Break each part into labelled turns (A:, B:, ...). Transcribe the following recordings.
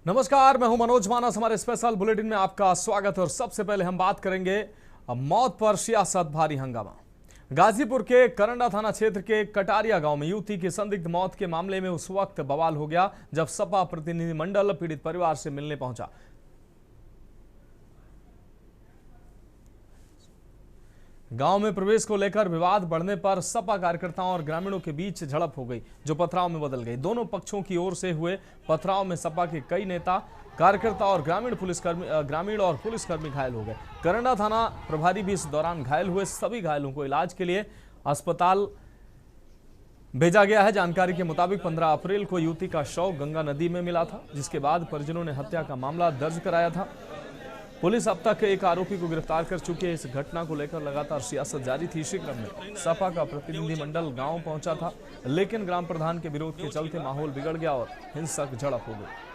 A: नमस्कार, मैं हूं मनोज मानस। हमारे स्पेशल बुलेटिन में आपका स्वागत है और सबसे पहले हम बात करेंगे मौत पर सियासत भारी हंगामा। गाजीपुर के करंडा थाना क्षेत्र के कटारिया गांव में युवती की संदिग्ध मौत के मामले में उस वक्त बवाल हो गया जब सपा प्रतिनिधिमंडल पीड़ित परिवार से मिलने पहुंचा। गांव में प्रवेश को लेकर विवाद बढ़ने पर सपा कार्यकर्ताओं और ग्रामीणों के बीच झड़प हो गई, जो पथराव में बदल गई। दोनों पक्षों की ओर से हुए पथराव में सपा के कई नेता, कार्यकर्ता और ग्रामीण और पुलिसकर्मी घायल हो गए। करंडा थाना प्रभारी भी इस दौरान घायल हुए। सभी घायलों को इलाज के लिए अस्पताल भेजा गया है। जानकारी के मुताबिक 15 अप्रैल को युवती का शव गंगा नदी में मिला था, जिसके बाद परिजनों ने हत्या का मामला दर्ज कराया था। पुलिस अब तक एक आरोपी को गिरफ्तार कर चुकी है। इस घटना को लेकर लगातार सियासत जारी थी। इसी क्रम में सपा का प्रतिनिधिमंडल गांव पहुंचा था, लेकिन ग्राम प्रधान के विरोध के चलते माहौल बिगड़ गया और हिंसक झड़प हो गई।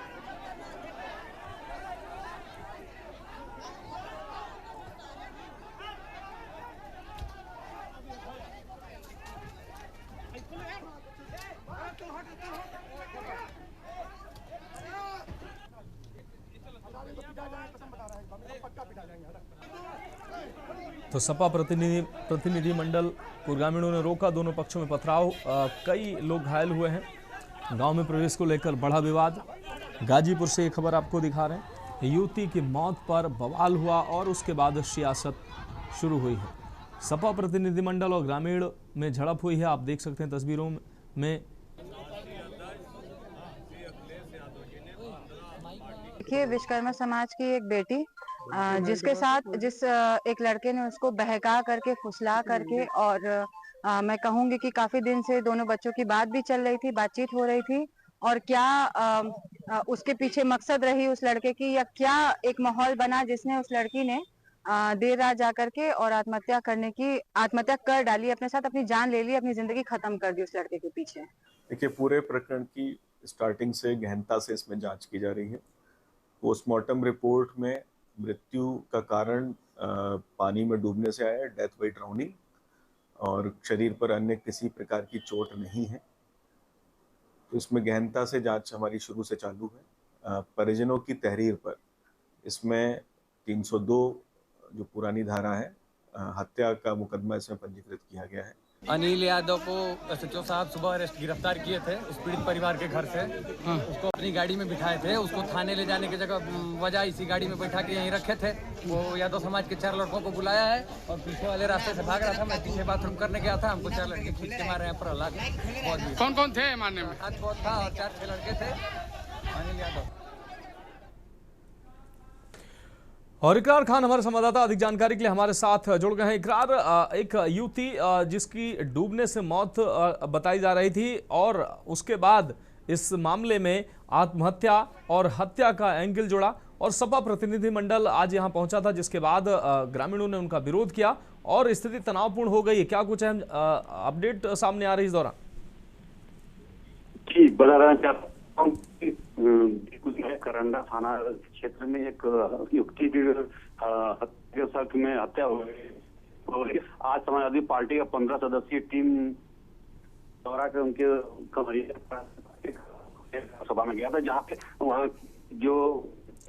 A: तो सपा प्रतिनिधिमंडल को ग्रामीणों ने रोका। दोनों पक्षों में पथराव, कई लोग घायल हुए हैं। गांव में प्रवेश को लेकर बढ़ा विवाद। गाजीपुर से ये खबर आपको दिखा रहे हैं। युवती की मौत पर बवाल हुआ और उसके बाद सियासत शुरू हुई है। सपा प्रतिनिधिमंडल और ग्रामीण में झड़प हुई है। आप देख सकते हैं तस्वीरों में।
B: देखिए, विश्वकर्मा समाज की एक बेटी जिसके साथ एक लड़के ने उसको बहका करके, फुसला करके, और मैं कहूंगी कि काफी दिन से दोनों बच्चों की बात भी चल रही थी, बातचीत हो रही थी। और क्या उसके पीछे मकसद रही उस लड़के की, या क्या एक माहौल बना जिसने उस लड़की ने देर रात जाकर के और आत्महत्या कर डाली, अपने साथ अपनी जान ले ली, अपनी जिंदगी खत्म कर दी उस लड़के के पीछे।
C: देखिए, पूरे प्रकरण की स्टार्टिंग से गहनता से इसमें जांच की जा रही है। पोस्टमार्टम रिपोर्ट में मृत्यु का कारण पानी में डूबने से आया है, डेथ बाय ड्राउनिंग, और शरीर पर अन्य किसी प्रकार की चोट नहीं है। तो इसमें गहनता से जांच हमारी शुरू से चालू है। परिजनों की तहरीर पर इसमें 302 जो पुरानी धारा है, हत्या का मुकदमा इसमें पंजीकृत किया गया है।
D: अनिल यादव को एसएचओ साहब सुबह गिरफ्तार किए थे उस पीड़ित परिवार के घर से। उसको अपनी गाड़ी में बिठाए थे। उसको थाने ले जाने की जगह वजह इसी गाड़ी में बैठा के यहीं रखे थे। वो यादव समाज के 4 लड़कों को बुलाया है और पीछे वाले रास्ते से भाग रहा था। मैं पीछे बाथरूम करने गया था, हमको 4 लड़के खींच के मारे हैं। प्रहलाद
E: कौन कौन थे मारने में?
D: हाथ बहुत था और 4-6 लड़के थे। अनिल यादव
A: और इकरार खान हमारे संवाददाता अधिक जानकारी के लिए हमारे साथ जुड़ गए हैं। इकरार, एक युवती जिसकी डूबने से मौत बताई जा रही थी और उसके बाद इस मामले में आत्महत्या और हत्या का एंगल जुड़ा और सपा प्रतिनिधिमंडल आज यहां पहुंचा था, जिसके बाद ग्रामीणों ने उनका विरोध किया और स्थिति तनावपूर्ण हो गई है। क्या कुछ अहम अपडेट सामने आ रही है इस दौरान?
F: जी, बता रहा चाहता हूँ करंडा थाना क्षेत्र में एक युवती की में हत्या हो गई। आज समाजवादी पार्टी का 15 सदस्यीय टीम दौरा कर उनके सभा में गया था, जहाँ पे वहाँ जो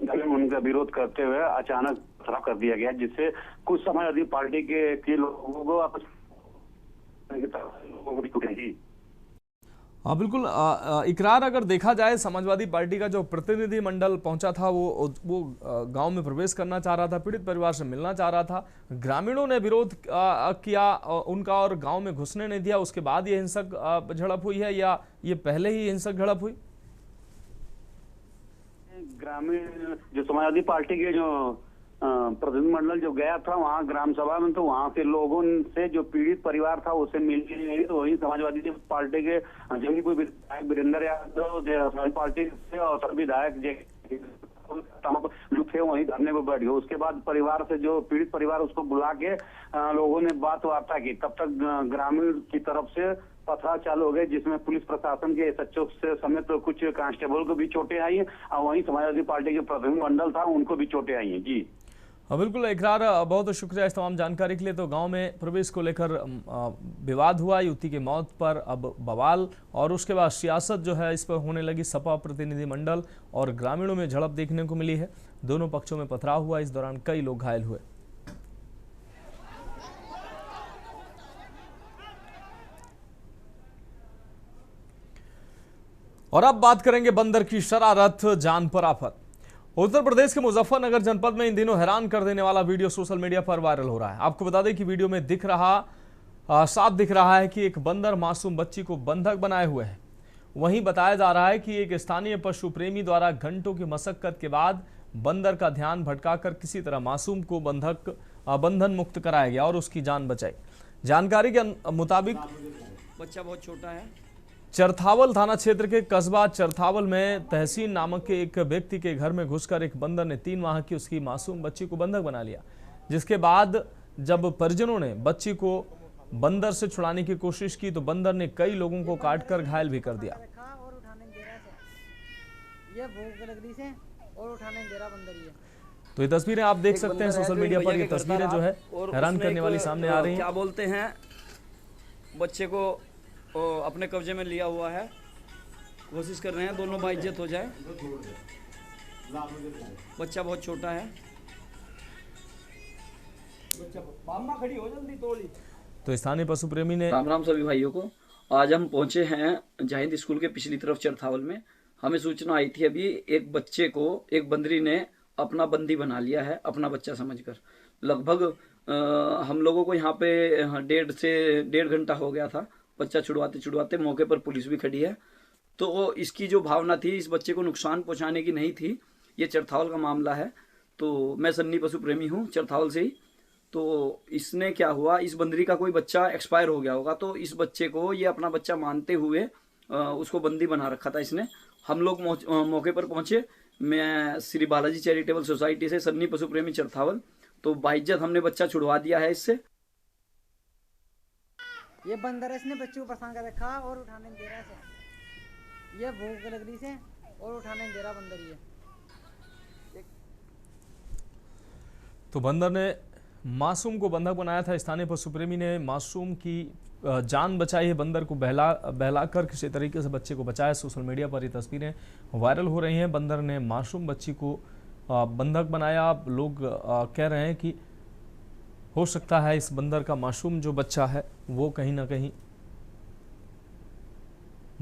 F: उनका विरोध करते हुए अचानक पथराव कर दिया गया, जिससे कुछ समाजवादी पार्टी के लोगों को आपस में
A: हाँ बिल्कुल। इकरार, अगर देखा जाए समाजवादी पार्टी का जो प्रतिनिधिमंडल पहुंचा था वो गांव में प्रवेश करना चाह रहा था, पीड़ित परिवार से मिलना चाह रहा था। ग्रामीणों ने विरोध किया उनका और गांव में घुसने नहीं दिया। उसके बाद ये हिंसक झड़प हुई है या ये पहले ही हिंसक झड़प हुई?
F: ग्रामीण जो समाजवादी पार्टी के जो प्रतिनिधिमंडल जो गया था वहाँ ग्राम सभा में, तो वहाँ के लोगों से जो पीड़ित परिवार था उससे मिलने नहीं, तो वही समाजवादी पार्टी के जमीपुर विधायक वीरेंद्र यादव समाजवादी पार्टी से और सभी विधायक लोग थे वहीं धरने पर बैठ गए। उसके बाद परिवार से जो पीड़ित परिवार उसको बुला के लोगों ने बात वार्ता की। तब तक ग्रामीण की तरफ से पथराव चालू हो गए, जिसमें पुलिस प्रशासन के एसएचओ से समेत तो कुछ कांस्टेबल को भी चोटें आई हैं और वहीं समाजवादी पार्टी के प्रतिनिधिमंडल था उनको भी चोटें आई हैं। जी
A: हाँ बिल्कुल इकरार, बहुत शुक्रिया इस तमाम जानकारी के लिए। तो गांव में प्रवेश को लेकर विवाद हुआ, युवती की मौत पर अब बवाल, और उसके बाद सियासत जो है इस पर होने लगी। सपा प्रतिनिधिमंडल और ग्रामीणों में झड़प देखने को मिली है, दोनों पक्षों में पथराव हुआ, इस दौरान कई लोग घायल हुए। और अब बात करेंगे बंदर की शरारत, जान पर आफत। उत्तर प्रदेश के मुजफ्फरनगर जनपद में इन दिनों हैरान कर देने वाला वीडियो सोशल मीडिया पर वायरल हो रहा है। आपको बता दें कि वीडियो में साफ दिख रहा है कि एक बंदर मासूम बच्ची को बंधक बनाए हुए है। वहीं बताया जा रहा है कि एक स्थानीय पशु प्रेमी द्वारा घंटों की मशक्कत के बाद बंदर का ध्यान भटकाकर किसी तरह मासूम को बंधन मुक्त कराया गया और उसकी जान बचाई। जानकारी के मुताबिक
E: बच्चा बहुत छोटा है।
A: चरथावल थाना क्षेत्र के कस्बा चरथावल में तहसीन नामक के एक व्यक्ति के घर में घुसकर एक बंदर ने 3 माह की उसकी मासूम बच्ची को बंधक बना लिया, जिसके बाद जब परिजनों ने बच्ची को बंदर से छुड़ाने की कोशिश की तो बंदर ने कई लोगों को काटकर घायल भी कर दिया। तो ये तस्वीरें आप देख सकते हैं सोशल मीडिया पर। ये तस्वीरें जो है हैरान करने वाली सामने आ रही हैं।
E: क्या बोलते हैं, बच्चे को अपने कब्जे में लिया हुआ है, कोशिश कर रहे हैं दोनों बाइज्जत हो जाए। बच्चा बहुत छोटा है। खड़ी हो जल्दी तोड़ी।
A: तो स्थानीय पशु प्रेमी ने
E: राम राम सभी भाइयों को। आज हम पहुंचे हैं जय स्कूल के पिछली तरफ चरथावल में। हमें सूचना आई थी अभी एक बच्चे को एक बंदरी ने अपना बंदी बना लिया है, अपना बच्चा समझकर। लगभग हम लोगों को यहाँ पे 1.5 घंटा हो गया था। बच्चा छुड़वाते मौके पर पुलिस भी खड़ी है। तो इसकी जो भावना थी, इस बच्चे को नुकसान पहुंचाने की नहीं थी। ये चरथावल का मामला है। तो मैं सन्नी पशु प्रेमी हूँ चरथावल से ही। तो इसने क्या हुआ, इस बंदरी का कोई बच्चा एक्सपायर हो गया होगा, तो इस बच्चे को ये अपना बच्चा मानते हुए उसको बंदी बना रखा था इसने। हम लोग मौके पर पहुंचे। मैं श्री बालाजी चैरिटेबल सोसाइटी से सन्नी पशु प्रेमी चरथावल। तो बाइज्जत हमने बच्चा छुड़वा दिया है इससे।
G: ये बंदर इसने बच्चे को परेशान कर रखा और उठाने नहीं दे रहा है। ये भूख लग रही से और उठाने नहीं दे रहा बंदर ये।
A: तो बंदर ने मासूम को बंधक बनाया था। स्थानीय पशु प्रेमी ने मासूम की जान बचाई है। बंदर को बहलाकर किसी तरीके से बच्चे को बचाया। सोशल मीडिया पर ये तस्वीरें वायरल हो रही हैं। बंदर ने मासूम बच्ची को बंधक बनाया। लोग कह रहे हैं कि हो सकता है इस बंदर का मासूम जो बच्चा है वो कहीं ना कहीं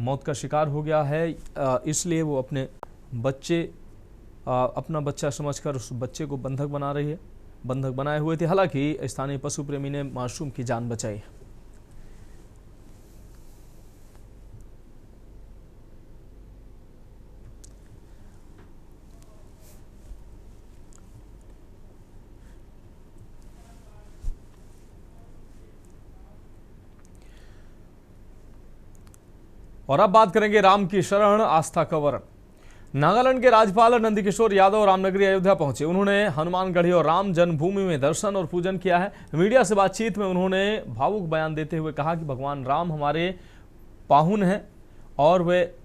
A: मौत का शिकार हो गया है, इसलिए वो अपना बच्चा समझकर उस बच्चे को बंधक बनाए हुए थे। हालांकि स्थानीय पशु प्रेमी ने मासूम की जान बचाई। और अब बात करेंगे राम की शरण, आस्था का वरण। नागालैंड के राज्यपाल नंदकिशोर यादव रामनगरी अयोध्या पहुंचे। उन्होंने हनुमानगढ़ी और राम जन्मभूमि में दर्शन और पूजन किया है। मीडिया से बातचीत में उन्होंने भावुक बयान देते हुए कहा कि भगवान राम हमारे पाहुन हैं और वे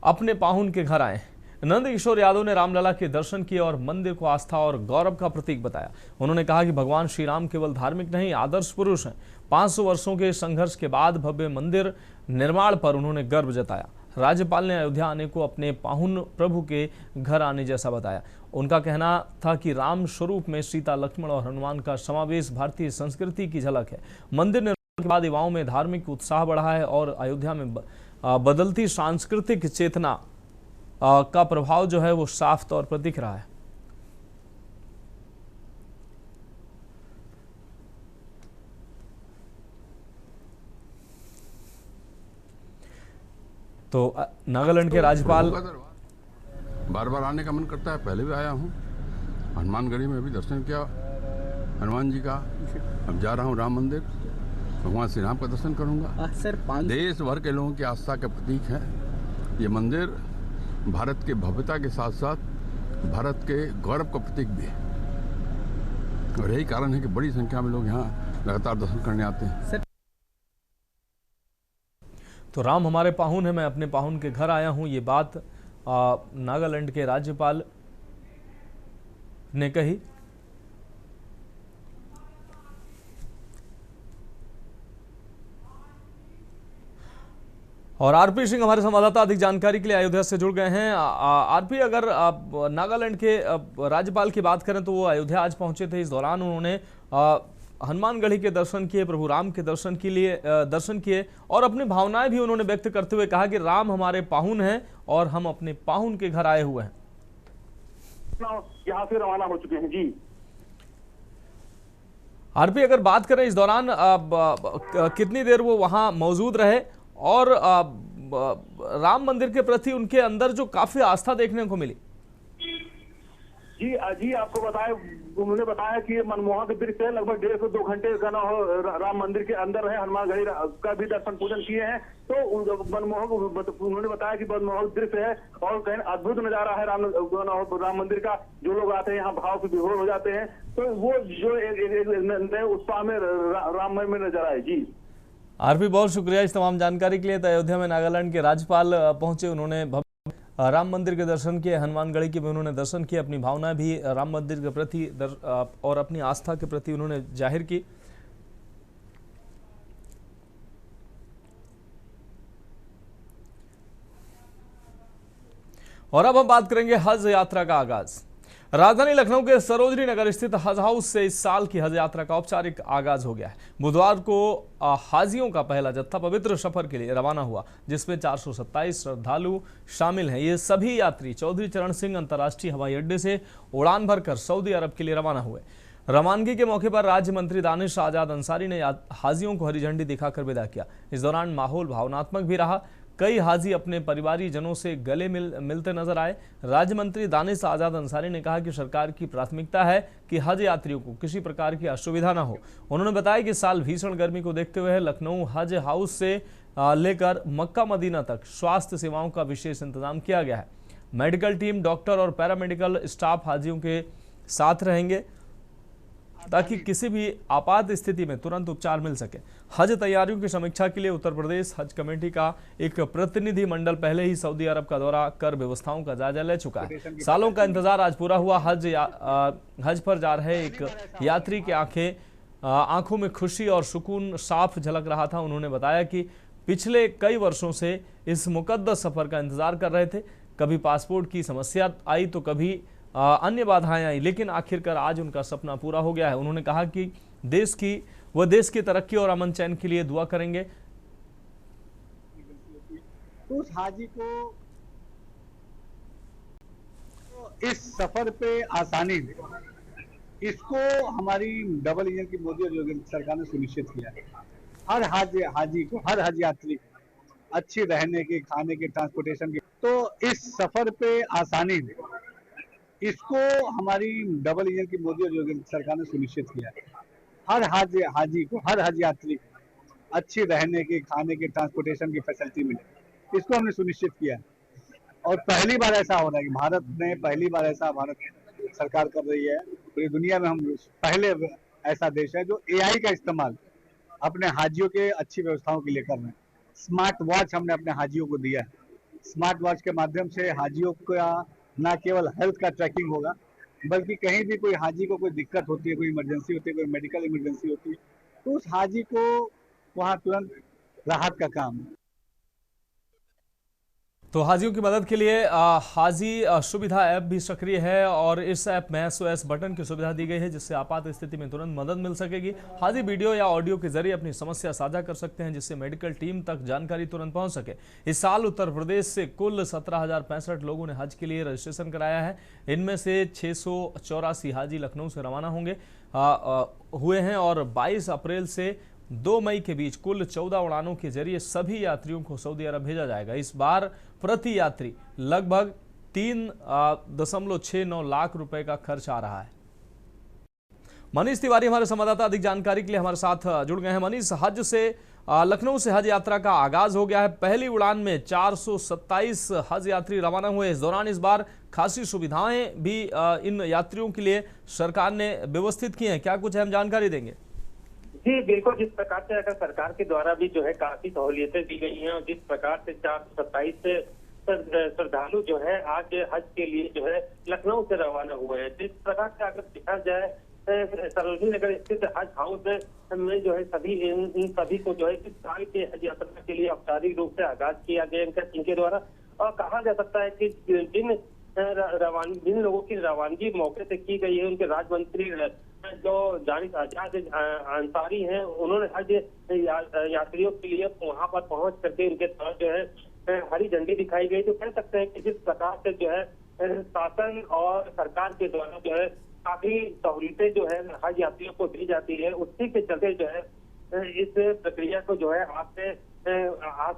A: अपने पाहुन के घर आए हैं। नंदकिशोर यादव ने रामलला के दर्शन किए और मंदिर को आस्था और गौरव का प्रतीक बताया। उन्होंने कहा कि भगवान श्री राम केवल धार्मिक नहीं, आदर्श पुरुष हैं। 500 वर्षों के संघर्ष के बाद भव्य मंदिर निर्माण पर उन्होंने गर्व जताया। राज्यपाल ने अयोध्या आने को अपने पाहुन प्रभु के घर आने जैसा बताया। उनका कहना था कि राम स्वरूप में सीता, लक्ष्मण और हनुमान का समावेश भारतीय संस्कृति की झलक है। मंदिर निर्माण के बाद युवाओं में धार्मिक उत्साह बढ़ा है और अयोध्या में बदलती सांस्कृतिक चेतना का प्रभाव जो है वो साफ तौर पर दिख रहा है। तो नागालैंड के राज्यपाल
H: बार बार आने का मन करता है। पहले भी आया हूँ, हनुमानगढ़ी में भी दर्शन किया हनुमान जी का। अब जा रहा हूँ राम मंदिर, भगवान श्री राम का दर्शन करूँगा।
E: सर
H: देश भर के लोगों की आस्था का प्रतीक है ये मंदिर। भारत के भव्यता के साथ साथ भारत के गौरव का प्रतीक भी है और यही कारण है कि बड़ी संख्या में लोग यहाँ लगातार दर्शन करने आते हैं।
A: तो राम हमारे पाहुन है, मैं अपने पाहुन के घर आया हूं, ये बात नागालैंड के राज्यपाल ने कही। और आरपी सिंह हमारे संवाददाता अधिक जानकारी के लिए अयोध्या से जुड़ गए हैं। आरपी, अगर नागालैंड के राज्यपाल की बात करें तो वो अयोध्या आज पहुंचे थे। इस दौरान उन्होंने हनुमानगढ़ी के दर्शन किए, प्रभु राम के दर्शन किए और अपनी भावनाएं भी उन्होंने व्यक्त करते हुए कहा कि राम हमारे पाहुन हैं और हम अपने पाहुन के घर आए हुए हैं।
F: यहाँ से रवाना हो चुके हैं जी।
A: आरपी, अगर बात करें इस दौरान कितनी देर वो वहां मौजूद रहे और राम मंदिर के प्रति उनके अंदर जो काफी आस्था देखने को मिली।
F: जी आपको उन्होंने बताया कि ये मनमोहक दृश्य है। लगभग 1.5 से 2 घंटे का ना हो राम मंदिर के अंदर है, हनुमानगढ़ी का भी दर्शन पूजन किए हैं। तो मनमोहक उन्होंने बताया कि मनमोहक दृश्य है और कहीं अद्भुत नजारा है राम मंदिर का। जो लोग आते हैं यहाँ भाव से विभोर हो जाते हैं। तो वो जो नए उत्साह में राममय में नजर आए। जी
A: आरपी, बहुत शुक्रिया इस तमाम जानकारी के लिए। तो अयोध्या में नागालैंड के राज्यपाल पहुंचे, उन्होंने राम मंदिर के दर्शन किए, हनुमानगढ़ी के भी उन्होंने दर्शन किए, अपनी भावनाएं भी राम मंदिर के प्रति और अपनी आस्था के प्रति उन्होंने जाहिर की। और अब हम बात करेंगे हज यात्रा का आगाज। राजधानी लखनऊ के सरोजनी नगर स्थित हज हाउस से इस साल की हज यात्रा का औपचारिक आगाज हो गया है। बुधवार को हाजियों का पहला जत्था पवित्र सफर के लिए रवाना हुआ, जिसमें 427 श्रद्धालु शामिल हैं। ये सभी यात्री चौधरी चरण सिंह अंतर्राष्ट्रीय हवाई अड्डे से उड़ान भरकर सऊदी अरब के लिए रवाना हुए। रवानगी के मौके पर राज्य मंत्री दानिश आजाद अंसारी ने हाजियों को हरी झंडी दिखाकर विदा किया। इस दौरान माहौल भावनात्मक भी रहा। कई हाजी अपने परिवारी जनों से गले मिलते नजर आए। राज्य मंत्री दानिश आजाद अंसारी ने कहा कि सरकार की प्राथमिकता है कि हज यात्रियों को किसी प्रकार की असुविधा न हो। उन्होंने बताया कि साल भीषण गर्मी को देखते हुए लखनऊ हज हाउस से लेकर मक्का मदीना तक स्वास्थ्य सेवाओं का विशेष इंतजाम किया गया है। मेडिकल टीम, डॉक्टर और पैरामेडिकल स्टाफ हाजियों के साथ रहेंगे ताकि किसी भी आपात स्थिति में तुरंत उपचार मिल सके। हज तैयारियों की समीक्षा के लिए उत्तर प्रदेश हज कमेटी का एक प्रतिनिधि मंडल पहले ही सऊदी अरब का दौरा कर व्यवस्थाओं का जायजा ले चुका है। सालों का इंतजार आज पूरा हुआ। हज पर जा रहे एक यात्री की आंखों में खुशी और सुकून साफ झलक रहा था। उन्होंने बताया कि पिछले कई वर्षों से इस मुकद्दस सफर का इंतजार कर रहे थे। कभी पासपोर्ट की समस्या आई तो कभी अन्य बाधाएं आई, लेकिन आखिरकार आज उनका सपना पूरा हो गया है। उन्होंने कहा कि देश की तरक्की और अमन चैन के लिए दुआ करेंगे।
I: उस हाजी को इस सफर पे आसानी दे, इसको हमारी डबल इंजन की मोदी और योगी सरकार ने सुनिश्चित किया है। हर हाजी को, हर हज यात्री को अच्छी रहने की, खाने की, ट्रांसपोर्टेशन की, तो इस सफर पे आसानी दे, इसको हमारी डबल इंजन की मोदी और योगी सरकार ने सुनिश्चित किया है। हर हाजी को, हर हज यात्री को अच्छी रहने की, खाने की, ट्रांसपोर्टेशन की फैसिलिटी मिले, इसको हमने सुनिश्चित किया है। और पहली बार ऐसा हो रहा है कि भारत सरकार कर रही है। पूरी दुनिया में हम पहले ऐसा देश है जो AI का इस्तेमाल अपने हाजियों के अच्छी व्यवस्थाओं के लिए कर रहे हैं। स्मार्ट वॉच हमने अपने हाजियों को दिया है। स्मार्ट वॉच के माध्यम से हाजियों का न केवल हेल्थ का ट्रैकिंग होगा, बल्कि कहीं भी कोई हाजी को कोई दिक्कत होती है, कोई इमरजेंसी होती है, कोई मेडिकल इमरजेंसी होती है, तो उस हाजी को वहाँ तुरंत राहत का काम।
A: तो हाजियों की मदद के लिए हाजी सुविधा ऐप भी सक्रिय है और इस ऐप में SOS बटन की सुविधा दी गई है, जिससे आपात स्थिति में तुरंत मदद मिल सकेगी। हाजी वीडियो या ऑडियो के जरिए अपनी समस्या साझा कर सकते हैं, जिससे मेडिकल टीम तक जानकारी तुरंत पहुंच सके। इस साल उत्तर प्रदेश से कुल 17,065 लोगों ने हज के लिए रजिस्ट्रेशन कराया है। इनमें से 684 हाजी लखनऊ से रवाना हुए हैं और 22 अप्रैल से 2 मई के बीच कुल 14 उड़ानों के जरिए सभी यात्रियों को सऊदी अरब भेजा जाएगा। इस बार प्रति यात्री लगभग 3.69 लाख रुपए का खर्च आ रहा है। मनीष तिवारी हमारे संवाददाता अधिक जानकारी के लिए हमारे साथ जुड़ गए हैं। मनीष, लखनऊ से हज यात्रा का आगाज हो गया है। पहली उड़ान में 427 हज यात्री रवाना हुए। इस दौरान इस बार खासी सुविधाएं भी इन यात्रियों के लिए सरकार ने व्यवस्थित की हैं। क्या कुछ अहम जानकारी देंगे?
J: जी बिल्कुल, जिस प्रकार से अगर सरकार के द्वारा भी जो है काफी सहूलियतें दी गई हैं और जिस प्रकार से 427 श्रद्धालु जो है आज हज के लिए जो है लखनऊ से रवाना हुए हैं, जिस प्रकार से अगर देखा जाए सरोजनी नगर स्थित हज हाउस में जो है सभी इन सभी को जो है इस साल के हज यात्रा के लिए औपचारिक रूप से आगाज किया गया इनके द्वारा। और कहा जा सकता है कि जिन लोगों की रवानगी मौके से की गई है, उनके राज्य मंत्री जो जानिस आजाद अंसारी हैं, उन्होंने हज यात्रियों के लिए वहां पर पहुंच करके उनके साथ जो है हरी झंडी दिखाई गई। तो कह सकते हैं कि जिस प्रकार से जो है शासन और सरकार के द्वारा जो है काफी सहूलियतें जो है हज यात्रियों को दी जाती है, उसी के चलते जो है इस प्रक्रिया को जो है आज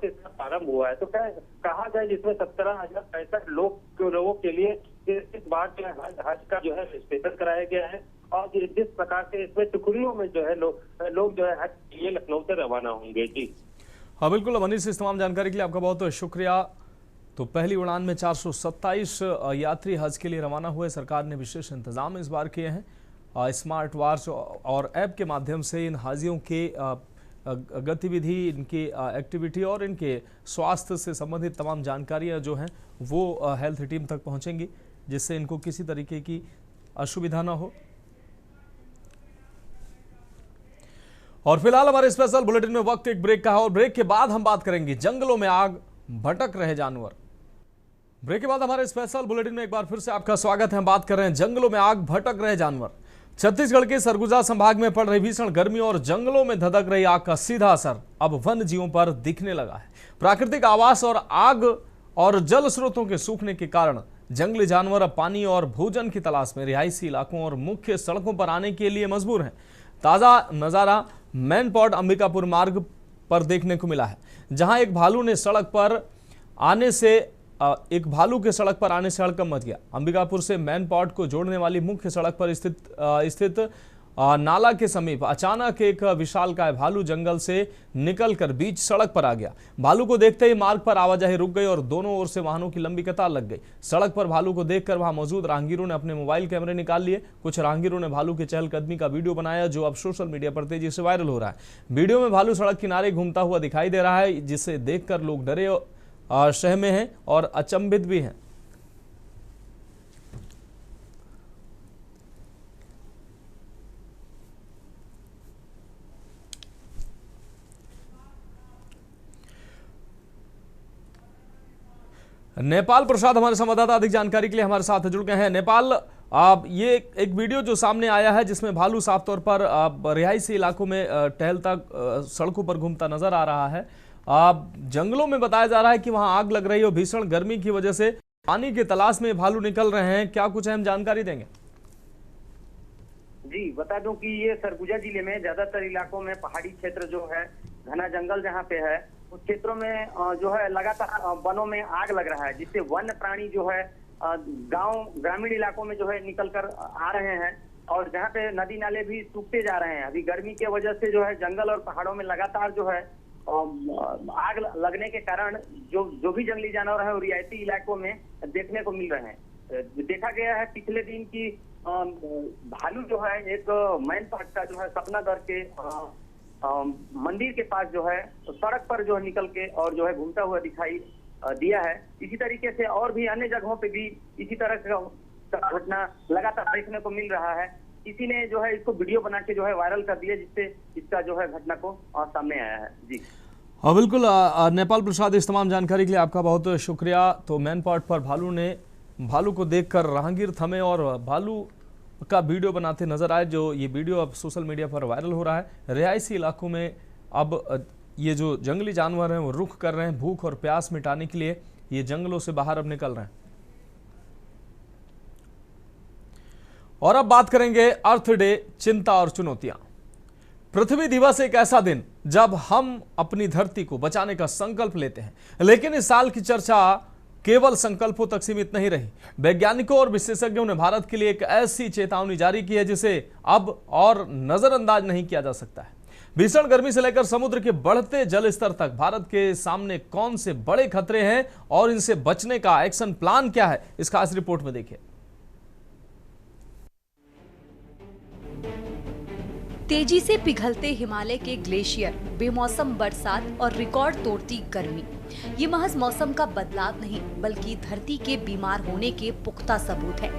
J: से प्रारंभ हुआ है। तो कहा जाए जिसमें 17,065 लोगों के लिए इस बार जो है हज का जो है रजिस्ट्रेशन कराया गया है। और जिस प्रकार से इसमें टुकड़ियों में जो है लोग जो है हज के लिए लखनऊ से रवाना होंगे। जी
A: हाँ बिल्कुल मनीष, इस तमाम जानकारी के लिए आपका बहुत शुक्रिया। तो पहली उड़ान में 427 यात्री हज के लिए रवाना हुए। सरकार ने विशेष इंतजाम इस बार किए हैं। स्मार्ट वॉच और ऐप के माध्यम से इन हाजियों के गतिविधि, इनकी एक्टिविटी और इनके स्वास्थ्य से संबंधित तमाम जानकारियां जो हैं वो हेल्थ टीम तक पहुंचेंगी, जिससे इनको किसी तरीके की असुविधा ना हो। और फिलहाल हमारे स्पेशल बुलेटिन में वक्त एक ब्रेक का है और ब्रेक के बाद हम बात करेंगे जंगलों में आग, भटक रहे जानवर। ब्रेक के बाद हमारे स्पेशल बुलेटिन में एक बार फिर से आपका स्वागत है। हम बात कर रहे हैं जंगलों में आग, भटक रहे जानवर। छत्तीसगढ़ के सरगुजा संभाग में पड़ रही भीषण गर्मी और जंगलों में धधक रही आग का सीधा असर अब वन्य जीवों पर दिखने लगा है। प्राकृतिक आवास और आग और जल स्रोतों के सूखने के कारण जंगली जानवर अब पानी और भोजन की तलाश में रिहायशी इलाकों और मुख्य सड़कों पर आने के लिए मजबूर हैं। ताजा नजारा मैनपॉट अंबिकापुर मार्ग पर देखने को मिला है, जहां एक भालू के सड़क पर आने से हड़कंप मच गया। अंबिकापुर से मैनपॉट को जोड़ने वाली मुख्य सड़क पर स्थित नाला के समीप अचानक एक विशालकाय भालू जंगल से निकलकर बीच सड़क पर आ गया। भालू को देखते ही मार्ग पर आवाजाही रुक गई और दोनों ओर से वाहनों की लंबी कतार लग गई। सड़क पर भालू को देखकर वहां मौजूद राहगीरों ने अपने मोबाइल कैमरे निकाल लिए। कुछ राहगीरों ने भालू के चहलकदमी का वीडियो बनाया, जो अब सोशल मीडिया पर तेजी से वायरल हो रहा है। वीडियो में भालू सड़क किनारे घूमता हुआ दिखाई दे रहा है, जिसे देखकर लोग डरे सहमे हैं और अचंभित भी हैं। नेपाल प्रसाद हमारे संवाददाता अधिक जानकारी के लिए हमारे साथ जुड़ गए हैं। नेपाल, ये एक वीडियो जो सामने आया है जिसमें भालू साफ तौर पर रिहायशी इलाकों में टहलता सड़कों पर घूमता नजर आ रहा है। जंगलों में बताया जा रहा है कि वहां आग लग रही है और भीषण गर्मी की वजह से पानी की तलाश में भालू निकल रहे हैं। क्या कुछ अहम जानकारी देंगे?
K: जी बता दूं कि ये सरगुजा जिले में ज्यादातर इलाकों में पहाड़ी क्षेत्र जो है, घना जंगल जहाँ पे है, उस क्षेत्रों में जो है लगातार वनों में आग लग रहा है, जिससे वन्य प्राणी जो है ग्रामीण इलाकों में जो है निकल कर आ रहे हैं और जहाँ पे नदी नाले भी सूखते जा रहे हैं। अभी गर्मी की वजह से जो है जंगल और पहाड़ों में लगातार जो है आग लगने के कारण जो भी जंगली जानवर है वो रियायती इलाकों में देखने को मिल रहे हैं। देखा गया है पिछले दिन की भालू जो है एक मैनपाट का जो है सपनागढ़ के मंदिर के पास जो है सड़क पर जो है निकल के और जो है घूमता हुआ दिखाई दिया है। इसी तरीके से और भी अन्य जगहों पे भी इसी तरह का घटना लगातार देखने को मिल रहा है। किसी ने जो है इसको वीडियो बना के जो है वायरल कर दिया, जिससे इसका जो है घटना को सामने आया है। जी
A: हाँ बिल्कुल नेपाल प्रसाद, इस तमाम जानकारी के लिए आपका बहुत शुक्रिया। तो मैनपाट पर भालू को देखकर राहगीर थमे और भालू का वीडियो बनाते नजर आए, जो ये वीडियो अब सोशल मीडिया पर वायरल हो रहा है। रिहायशी इलाकों में अब ये जो जंगली जानवर हैं वो रुख कर रहे हैं, भूख और प्यास मिटाने के लिए ये जंगलों से बाहर अब निकल रहे हैं। और अब बात करेंगे अर्थ डे, चिंता और चुनौतियां। पृथ्वी दिवस एक ऐसा दिन जब हम अपनी धरती को बचाने का संकल्प लेते हैं, लेकिन इस साल की चर्चा केवल संकल्पों तक सीमित नहीं रही। वैज्ञानिकों और विशेषज्ञों ने भारत के लिए एक ऐसी चेतावनी जारी की है जिसे अब और नजरअंदाज नहीं किया जा सकता है। भीषण गर्मी से लेकर समुद्र के बढ़ते जल स्तर तक भारत के सामने कौन से बड़े खतरे हैं और इनसे बचने का एक्शन प्लान क्या है, इस खास रिपोर्ट में देखिए।
L: तेजी से पिघलते हिमालय के ग्लेशियर, बेमौसम बरसात और रिकॉर्ड तोड़ती गर्मी, ये महज मौसम का बदलाव नहीं बल्कि धरती के बीमार होने के पुख्ता सबूत है।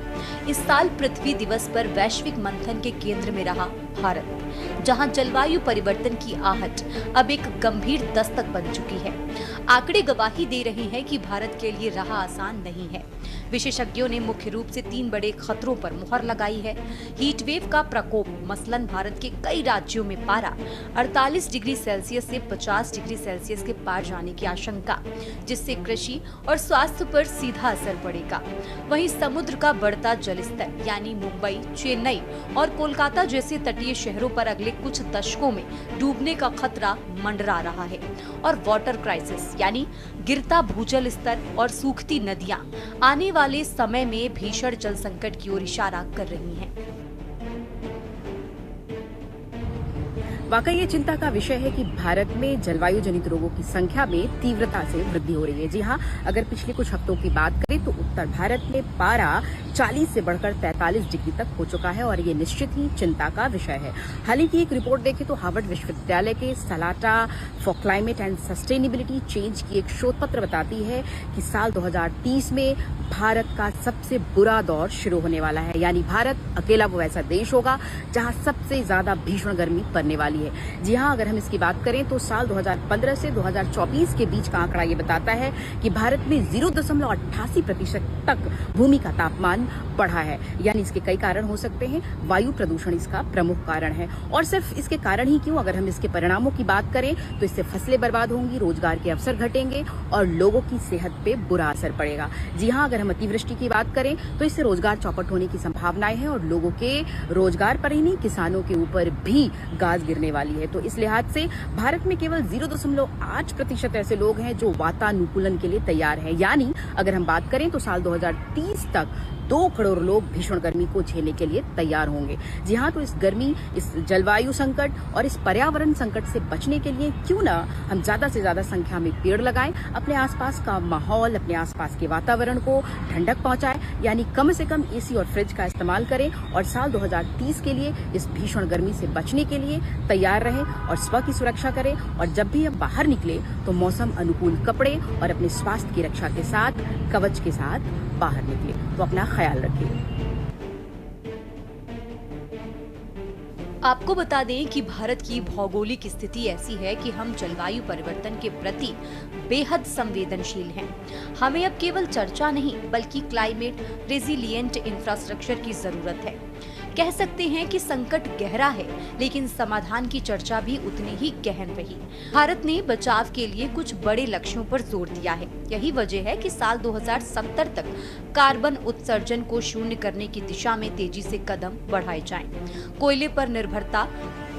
L: इस साल पृथ्वी दिवस पर वैश्विक मंथन के केंद्र में रहा भारत, जहां जलवायु परिवर्तन की आहट अब एक गंभीर दस्तक बन चुकी है। आंकड़े गवाही दे रहे हैं कि भारत के लिए राह आसान नहीं है। विशेषज्ञों ने मुख्य रूप से 3 बड़े खतरों पर मुहर लगाई है। हीट वेव का प्रकोप, मसलन भारत के कई राज्यों में पारा 48 डिग्री सेल्सियस से 50 डिग्री सेल्सियस के पार जाने की आशंका, जिससे कृषि और स्वास्थ्य पर सीधा असर पड़ेगा। वहीं समुद्र का बढ़ता जलस्तर, यानी मुंबई, चेन्नई और कोलकाता जैसे तटीय शहरों पर अगले कुछ दशकों में डूबने का खतरा मंडरा रहा है। और वाटर क्राइसिस, यानी गिरता भूजल स्तर और सूखती नदियां आने वाले समय में भीषण जल संकट की ओर इशारा कर रही हैं।
M: वाकई ये चिंता का विषय है कि भारत में जलवायु जनित रोगों की संख्या में तीव्रता से वृद्धि हो रही है। जी हाँ, अगर पिछले कुछ हफ्तों की बात करें तो उत्तर भारत में पारा 40 से बढ़कर 43 डिग्री तक हो चुका है और ये निश्चित ही चिंता का विषय है। हाल ही की एक रिपोर्ट देखें तो हार्वर्ड विश्वविद्यालय के Salata for climate and sustainability change की एक शोध पत्र बताती है कि साल 2030 में भारत का सबसे बुरा दौर शुरू होने वाला है। यानी भारत अकेला वो ऐसा देश होगा जहां सबसे ज्यादा भीषण गर्मी पड़ने वाली है। जी हां, अगर हम इसकी बात करें तो साल 2015 से 2024 के बीच का आंकड़ा ये बताता है कि भारत में 0.88% तक भूमि का तापमान बढ़ा है। यानी इसके कई कारण हो सकते हैं, वायु प्रदूषण इसका प्रमुख कारण है। और सिर्फ इसके कारण ही क्यों, अगर हम इसके परिणामों की बात करें तो इससे फसलें बर्बाद होंगी, रोजगार के अवसर घटेंगे और लोगों की सेहत पे बुरा असर पड़ेगा। जी हां, अगर हम अतिवृष्टि की बात करें तो इससे रोजगार चौपट होने की संभावनाएं हैं और लोगों के रोजगार पर ही नहीं, किसानों के ऊपर भी गाज गिरने वाली है। तो इस लिहाज से भारत में केवल 0.8% ऐसे लोग हैं जो वातानुकूलन के लिए तैयार हैं। यानी अगर हम बात करें तो साल 2030 तक 2 करोड़ लोग भीषण गर्मी को झेलने के लिए तैयार होंगे। जी हाँ, तो इस गर्मी, इस जलवायु संकट और इस पर्यावरण संकट से बचने के लिए क्यों ना हम ज्यादा से ज्यादा संख्या में पेड़ लगाएं, अपने आसपास का माहौल, अपने आसपास के वातावरण को ठंडक पहुंचाएं। यानी कम से कम एसी और फ्रिज का इस्तेमाल करें और साल 2030 के लिए इस भीषण गर्मी से बचने के लिए तैयार रहें और स्व की सुरक्षा करें। और जब भी हम बाहर निकले तो मौसम अनुकूल कपड़े और अपने स्वास्थ्य की रक्षा के साथ कवच के साथ बाहर निकले। तो अपना ख्याल रखिए।
L: आपको बता दें कि भारत की भौगोलिक स्थिति ऐसी है कि हम जलवायु परिवर्तन के प्रति बेहद संवेदनशील हैं। हमें अब केवल चर्चा नहीं बल्कि क्लाइमेट रेजिलिएंट इंफ्रास्ट्रक्चर की जरूरत है। कह सकते हैं कि संकट गहरा है लेकिन समाधान की चर्चा भी उतनी ही गहन रही। भारत ने बचाव के लिए कुछ बड़े लक्ष्यों पर जोर दिया है। यही वजह है कि साल 2070 तक कार्बन उत्सर्जन को शून्य करने की दिशा में तेजी से कदम बढ़ाए जाएं। कोयले पर निर्भरता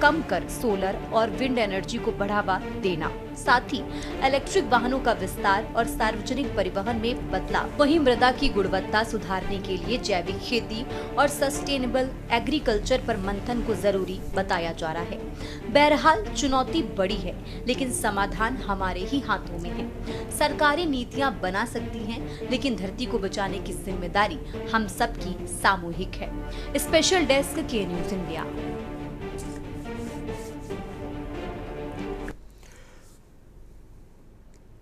L: कम कर सोलर और विंड एनर्जी को बढ़ावा देना, साथ ही इलेक्ट्रिक वाहनों का विस्तार और सार्वजनिक परिवहन में बदलाव। वहीं मृदा की गुणवत्ता सुधारने के लिए जैविक खेती और सस्टेनेबल एग्रीकल्चर पर मंथन को जरूरी बताया जा रहा है। बहरहाल चुनौती बड़ी है लेकिन समाधान हमारे ही हाथों में है। सरकारें नीतियां बना सकती हैं लेकिन धरती को बचाने की जिम्मेदारी हम सबकी सामूहिक है। स्पेशल डेस्क के न्यूज़ इंडिया।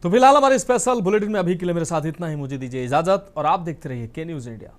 A: तो फिलहाल हमारे स्पेशल बुलेटिन में अभी के लिए मेरे साथ इतना ही। मुझे दीजिए इजाजत और आप देखते रहिए के न्यूज़ इंडिया।